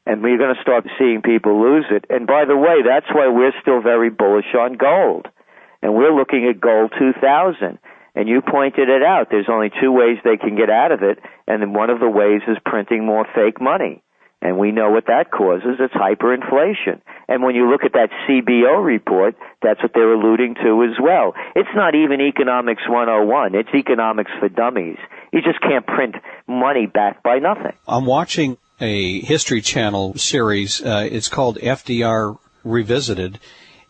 And we're going to start seeing people lose it. And by the way, that's why we're still very bullish on gold. And we're looking at gold 2000. And you pointed it out. There's only two ways they can get out of it, and then one of the ways is printing more fake money. And we know what that causes. It's hyperinflation. And when you look at that CBO report, that's what they're alluding to as well. It's not even Economics 101. It's economics for dummies. You just can't print money backed by nothing. I'm watching a History Channel series. It's called FDR Revisited.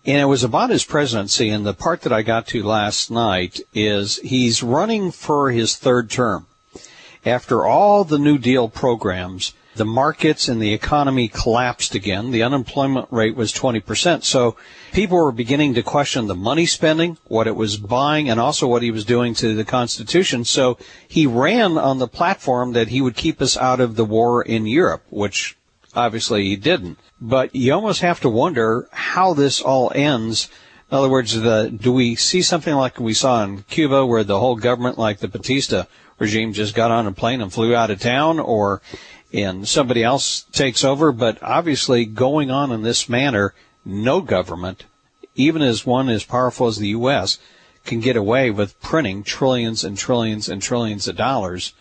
And it was about his presidency, and the part that I got to last night is he's running for his third term. After all the New Deal programs, the markets and the economy collapsed again. The unemployment rate was 20%. So people were beginning to question the money spending, what it was buying, and also what he was doing to the Constitution. So he ran on the platform that he would keep us out of the war in Europe, which obviously he didn't. But you almost have to wonder how this all ends. In other words, do we see something like we saw in Cuba where the whole government, like the Batista regime, just got on a plane and flew out of town, or somebody else takes over? But obviously going on in this manner, no government, even as one as powerful as the U.S., can get away with printing trillions and trillions and trillions of dollars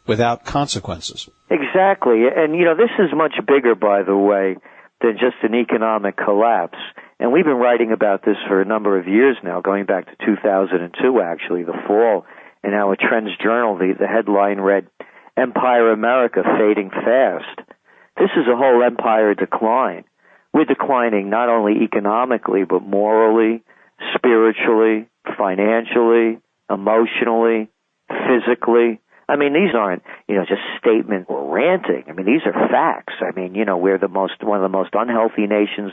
without consequences. Exactly. And, this is much bigger, by the way, than just an economic collapse. And we've been writing about this for a number of years now, going back to 2002, actually, the fall. In our Trends Journal, the headline read, Empire America Fading Fast. This is a whole empire decline. We're declining not only economically, but morally, spiritually, financially, emotionally, physically. I mean, these aren't, just statements or ranting. I mean, these are facts. I mean, we're one of the most unhealthy nations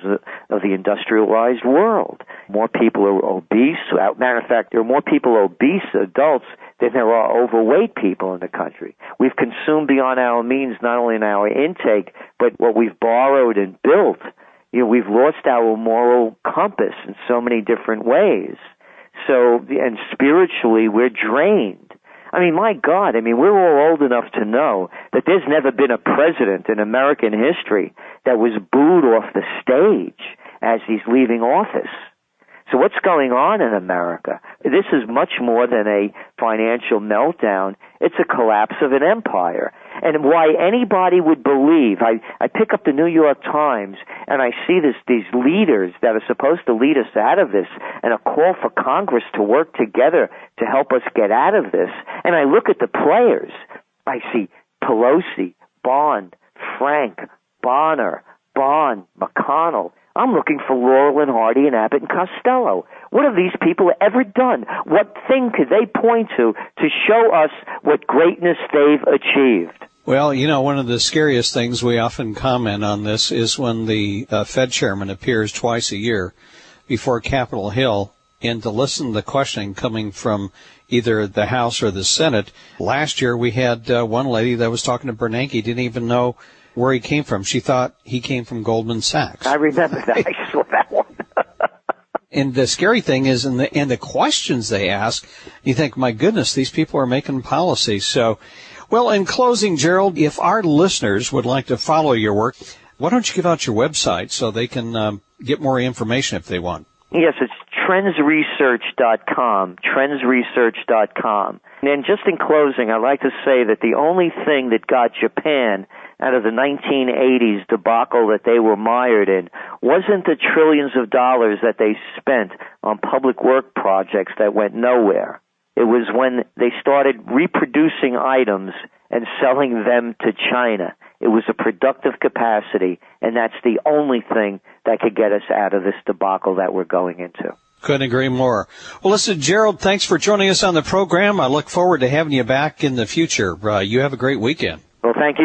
of the industrialized world. More people are obese. Matter of fact, there are more people obese, adults, than there are overweight people in the country. We've consumed beyond our means, not only in our intake, but what we've borrowed and built. We've lost our moral compass in so many different ways. So, and spiritually, we're drained. I mean, my God, we're all old enough to know that there's never been a president in American history that was booed off the stage as he's leaving office. So what's going on in America? This is much more than a financial meltdown. It's a collapse of an empire. And why anybody would believe, I pick up the New York Times and I see these leaders that are supposed to lead us out of this, and a call for Congress to work together to help us get out of this. And I look at the players. I see Pelosi, Bond, Frank, Bonner, McConnell. I'm looking for Laurel and Hardy and Abbott and Costello. What have these people ever done? What thing could they point to show us what greatness they've achieved? Well, one of the scariest things, we often comment on this, is when the Fed chairman appears twice a year before Capitol Hill, and to listen to the questioning coming from either the House or the Senate. Last year we had one lady that was talking to Bernanke, didn't even know where he came from. She thought he came from Goldman Sachs. I remember that. I saw that one. And the scary thing is, and the questions they ask, you think, my goodness, these people are making policy. So, well, in closing, Gerald, if our listeners would like to follow your work, why don't you give out your website so they can get more information if they want? Yes, it's trendsresearch.com, trendsresearch.com. And just in closing, I'd like to say that the only thing that got Japan out of the 1980s debacle that they were mired in wasn't the trillions of dollars that they spent on public work projects that went nowhere. It was when they started reproducing items and selling them to China. It was a productive capacity, and that's the only thing that could get us out of this debacle that we're going into. Couldn't agree more. Well, listen, Gerald, thanks for joining us on the program. I look forward to having you back in the future. You have a great weekend. Well, thank you.